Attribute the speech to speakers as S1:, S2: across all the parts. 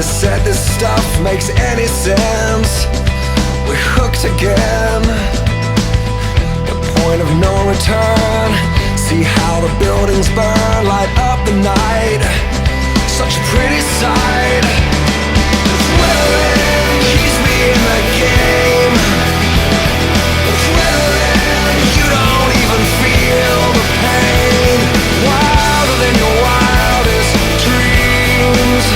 S1: Nobody said this stuff makes any sense. We're hooked again. The point of no return. See how the buildings burn, light up the night. Such a pretty sight. Adrenaline keeps me in the game. Adrenaline, you don't even feel the pain. Wilder than your wildest dreams.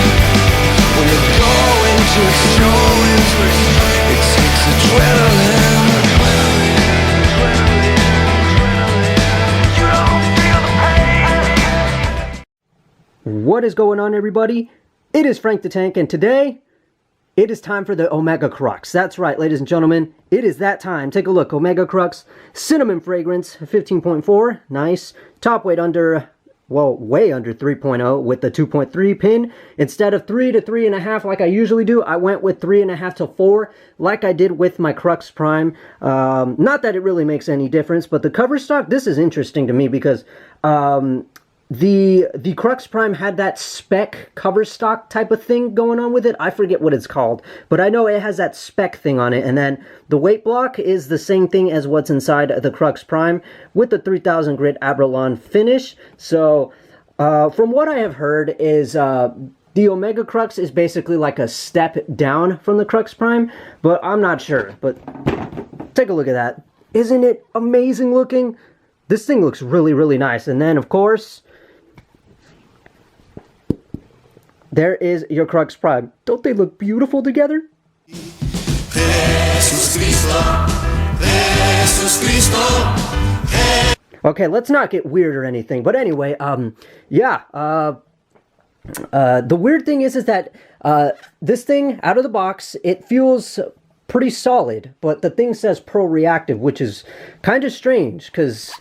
S1: When you're going to extremes, it takes adrenaline. You don't feel the pain.
S2: What is going on, everybody? It is Frank the Tank, and today it is time for the Omega Crux. That's right, ladies and gentlemen, it is that time. Take a look. Omega Crux cinnamon fragrance, 15.4, nice. Top weight under, well, way under 3.0 with the 2.3 pin. Instead of 3 to 3.5 like I usually do, I went with 3.5 to 4 like I did with my Crux Prime. Not that it really makes any difference, but the cover stock, this is interesting to me because the Crux Prime had that spec cover stock type of thing going on with it. I forget what it's called, but I know it has that spec thing on it. And then the weight block is the same thing as what's inside the Crux Prime with the 3000 grit Abralon finish. So from what I have heard is the Omega Crux is basically like a step down from the Crux Prime, but I'm not sure. But take a look at that. Isn't it amazing looking? This thing looks really, really nice. And then, of course, there is your Crux Prime. Don't they look beautiful together? Okay, let's not get weird or anything. But anyway, the weird thing is that this thing, out of the box, it feels pretty solid. But the thing says Pro Reactive, which is kind of strange, because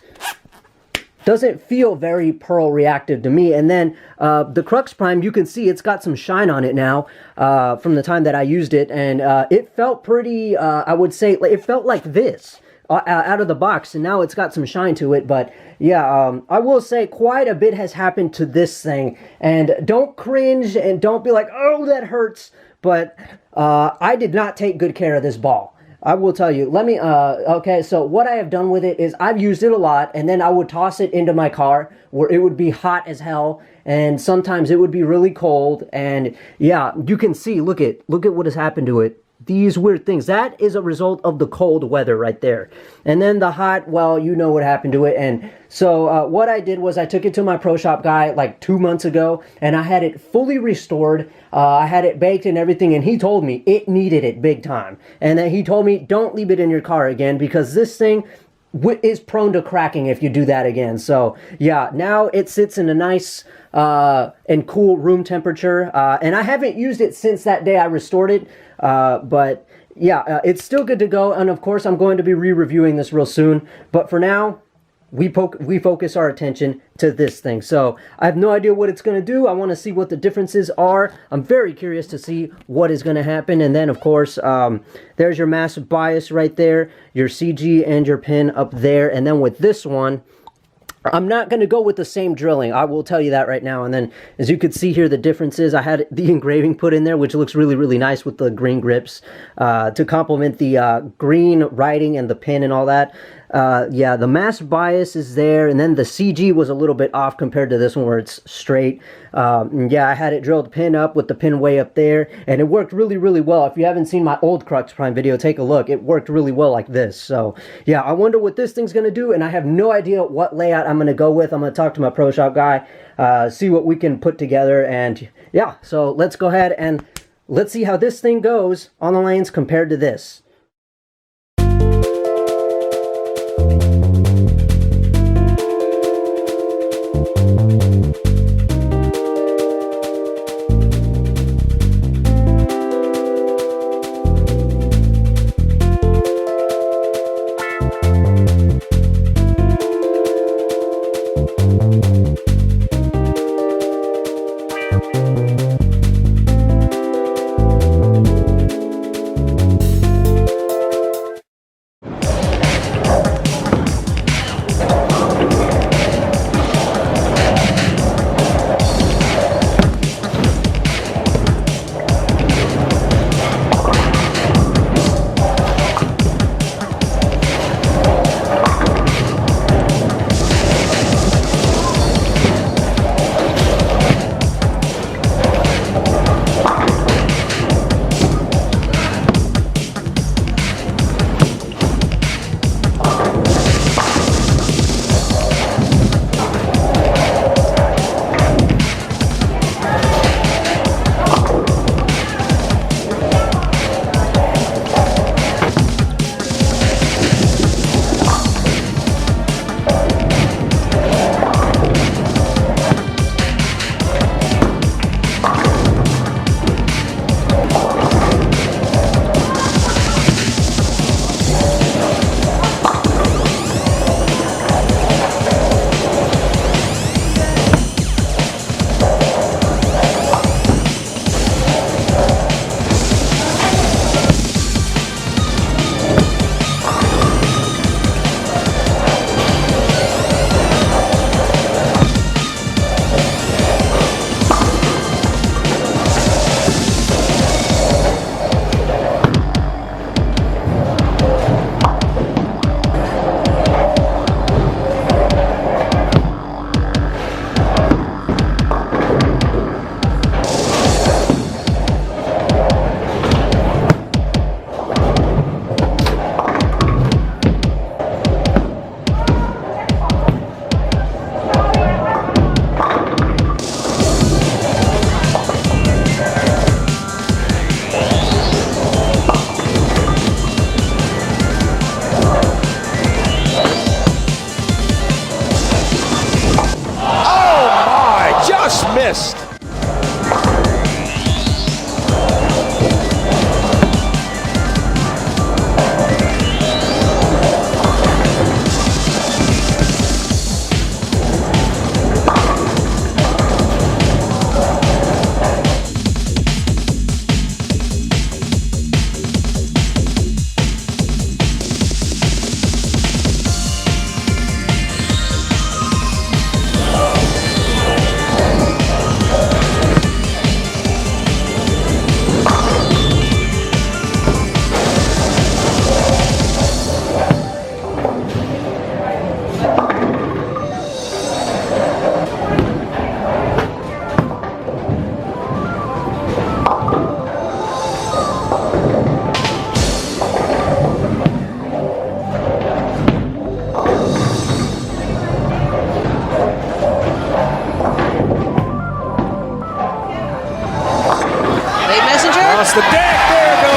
S2: doesn't feel very Pearl Reactive to me. And then the Crux Prime, you can see it's got some shine on it now from the time that I used it. And it felt pretty, I would say, it felt like this out of the box. And now it's got some shine to it. But yeah, I will say quite a bit has happened to this thing. And don't cringe and don't be like, oh, that hurts. But I did not take good care of this ball. I will tell you, let me, okay, so what I have done with it is I've used it a lot, and then I would toss it into my car where it would be hot as hell, and sometimes it would be really cold, and yeah, you can see, look at what has happened to it. These weird things. That is a result of the cold weather right there. And then the hot, well, you know what happened to it. And so what I did was I took it to my pro shop guy like 2 months ago, and I had it fully restored. I had it baked and everything, and he told me it needed it big time. And then he told me, don't leave it in your car again, because this thing is prone to cracking if you do that again. So yeah, now it sits in a nice and cool room temperature. And I haven't used it since that day I restored it. But yeah, it's still good to go. And of course, I'm going to be re-reviewing this real soon. But for now, we focus our attention to this thing. So I have no idea what it's going to do. I want to see what the differences are. I'm very curious to see what is going to happen. And then, of course, there's your massive bias right there, your CG and your pin up there. And then with this one, I'm not going to go with the same drilling. I will tell you that right now. And then, as you can see here, the differences. I had the engraving put in there, which looks really, really nice with the green grips to complement the green writing and the pin and all that. Yeah, the mass bias is there, and then the CG was a little bit off compared to this one where it's straight. Yeah, I had it drilled pin up with the pin way up there, and it worked really, really well. If you haven't seen my old Crux Prime video, take a look. It worked really well like this. So, yeah, I wonder what this thing's going to do, and I have no idea what layout I'm going to go with. I'm going to talk to my Pro Shop guy, see what we can put together, and yeah, so let's go ahead and let's see how this thing goes on the lanes compared to this.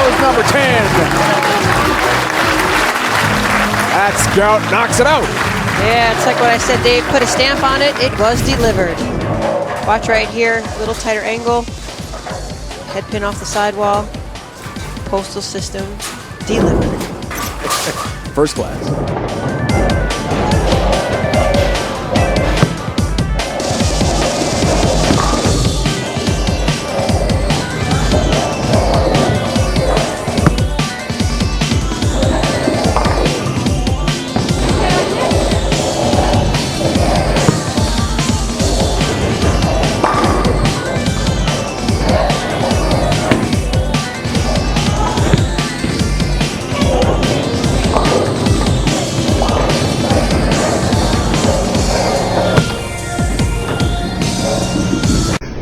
S3: goes number 10. That scout knocks it out.
S4: Yeah, it's like what I said, Dave. Put a stamp on it. It was delivered. Watch right here. A little tighter angle. Head pin off the sidewall. Postal system. Delivered.
S3: First class.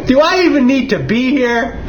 S5: Do I even need to be here?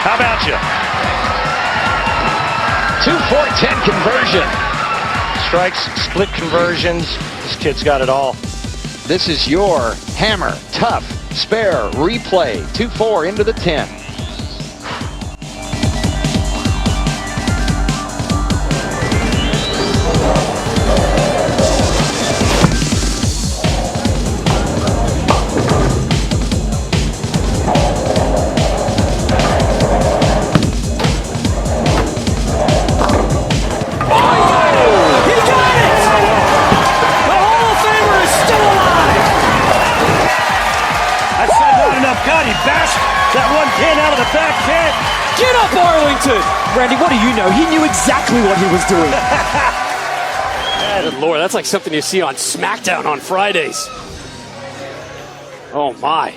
S6: How about you? 2-4-10 conversion. Strikes, split conversions. This kid's got it all. This is your hammer, tough, spare, replay. 2-4 into the 10.
S7: God, he bashed that 110 out of the back head.
S8: Get up, Arlington! Randy, what do you know? He knew exactly what he was doing.
S9: Good Lord, that's like something you see on SmackDown on Fridays. Oh, my.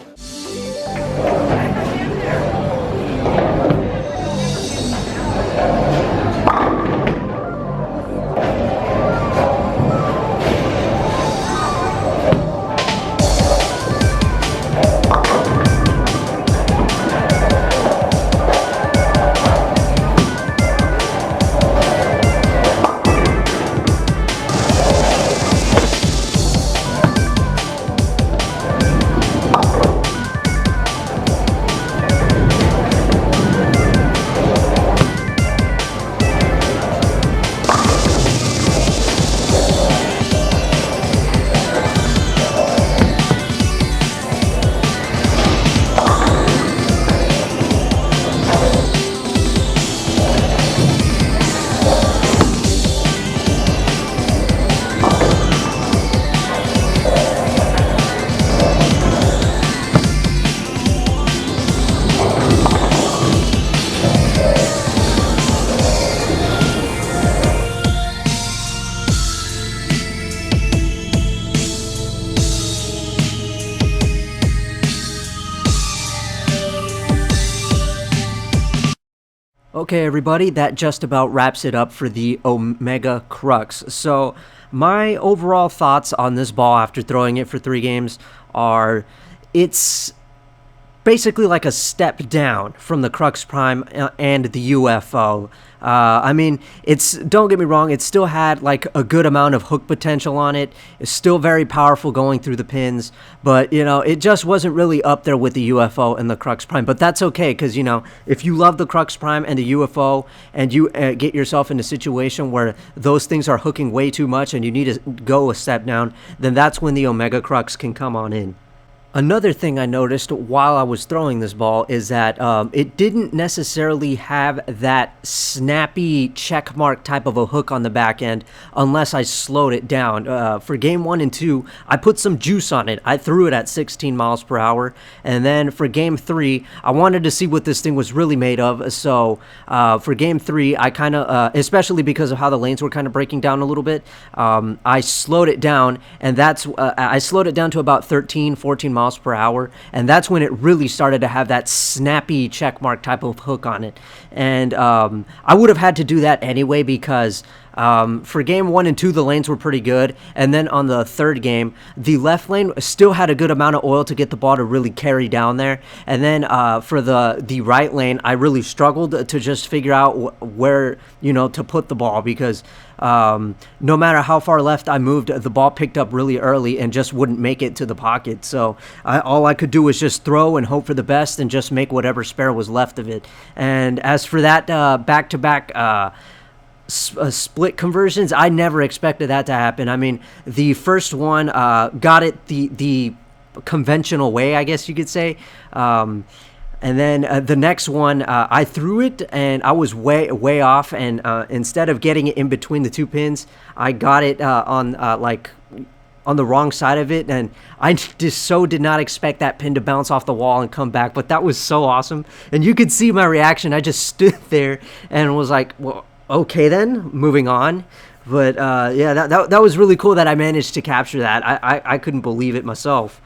S2: Okay, everybody, that just about wraps it up for the Omega Crux. So, my overall thoughts on this ball after throwing it for 3 games are it's basically like a step down from the Crux Prime and the UFO. I mean, don't get me wrong, it still had like a good amount of hook potential on it. It's still very powerful going through the pins, but it just wasn't really up there with the UFO and the Crux Prime. But that's okay, because if you love the Crux Prime and the UFO and you get yourself in a situation where those things are hooking way too much and you need to go a step down, then that's when the Omega Crux can come on in. Another thing I noticed while I was throwing this ball is that it didn't necessarily have that snappy checkmark type of a hook on the back end unless I slowed it down. For game 1 and 2, I put some juice on it. I threw it at 16 miles per hour. And then for game 3, I wanted to see what this thing was really made of. So for game 3, I kind of, especially because of how the lanes were kind of breaking down a little bit, I slowed it down. And I slowed it down to about 13, 14 miles per hour, and that's when it really started to have that snappy checkmark type of hook on it. And I would have had to do that anyway, because for game 1 and 2, the lanes were pretty good, and then on the third game, the left lane still had a good amount of oil to get the ball to really carry down there, and then for the right lane, I really struggled to just figure out where to put the ball, because no matter how far left I moved, the ball picked up really early and just wouldn't make it to the pocket. So all I could do was just throw and hope for the best and just make whatever spare was left of it. And as for that back-to-back split conversions, I never expected that to happen. I mean, the first one got it the conventional way, I guess you could say. And then the next one, I threw it and I was way off, and instead of getting it in between the 2 pins, I got it on the wrong side of it, and I just so did not expect that pin to bounce off the wall and come back. But that was so awesome, and you could see my reaction. I just stood there and was like, well, okay then, moving on. But yeah, that was really cool that I managed to capture that. I couldn't believe it myself.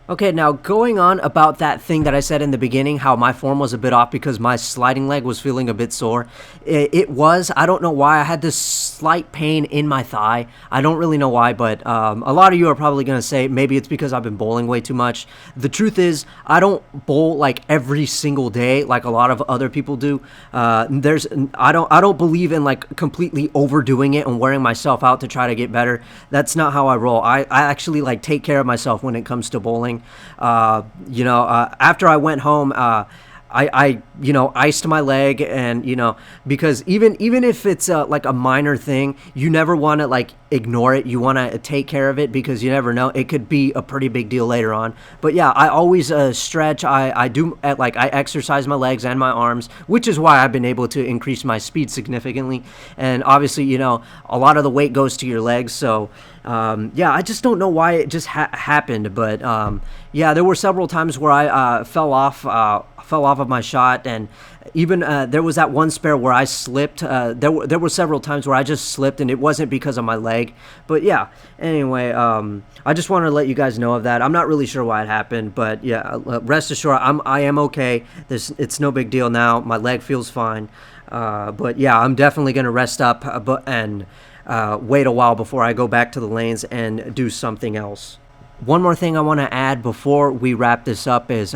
S2: Okay, now going on about that thing that I said in the beginning, how my form was a bit off because my sliding leg was feeling a bit sore. It was. I don't know why. I had this slight pain in my thigh. I don't really know why, but a lot of you are probably going to say maybe it's because I've been bowling way too much. The truth is, I don't bowl like every single day like a lot of other people do. I don't believe in like completely overdoing it and wearing myself out to try to get better. That's not how I roll. I actually like take care of myself when it comes to bowling. After I went home, I iced my leg, and because even if it's like a minor thing, you never want to like ignore it. You want to take care of it, because you never know, it could be a pretty big deal later on. But yeah, I always stretch. I exercise my legs and my arms, which is why I've been able to increase my speed significantly. And obviously, a lot of the weight goes to your legs, so yeah, I just don't know why it just happened. But yeah, there were several times where I fell off of my shot, and even there was that one spare where I slipped. There were several times where I just slipped, and it wasn't because of my leg. But yeah, anyway, I just wanted to let you guys know of that. I'm not really sure why it happened, but yeah, rest assured, I am okay. It's no big deal now. My leg feels fine. But yeah, I'm definitely gonna rest up, and wait a while before I go back to the lanes and do something else. One more thing I want to add before we wrap this up is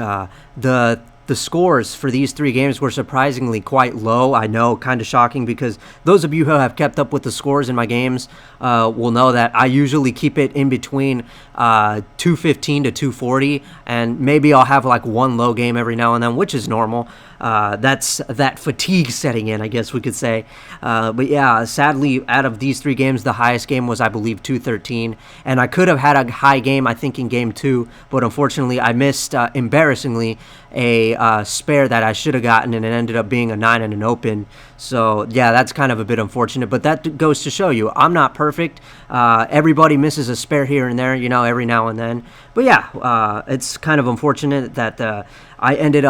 S2: the scores for these 3 games were surprisingly quite low. I know, kind of shocking, because those of you who have kept up with the scores in my games will know that I usually keep it in between 215 to 240, and maybe I'll have like one low game every now and then, which is normal. That's that fatigue setting in, I guess we could say. But yeah, sadly, out of these 3 games, the highest game was, I believe, 213, and I could have had a high game, I think, in game 2, but unfortunately, I missed, embarrassingly, a spare that I should have gotten, and it ended up being a 9 and an open. So yeah, that's kind of a bit unfortunate, but that goes to show you I'm not perfect. Everybody misses a spare here and there, every now and then. But yeah, it's kind of unfortunate that I ended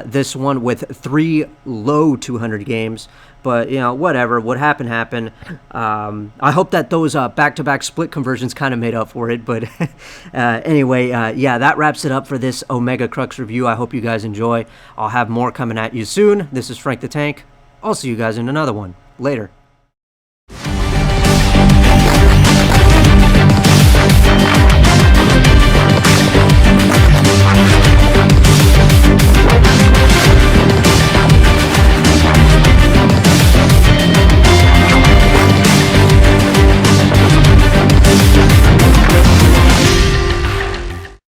S2: this one with 3 low 200 games. But, whatever. What happened. I hope that those back-to-back split conversions kind of made up for it. But anyway, yeah, that wraps it up for this Omega Crux review. I hope you guys enjoy. I'll have more coming at you soon. This is Frank the Tank. I'll see you guys in another one. Later.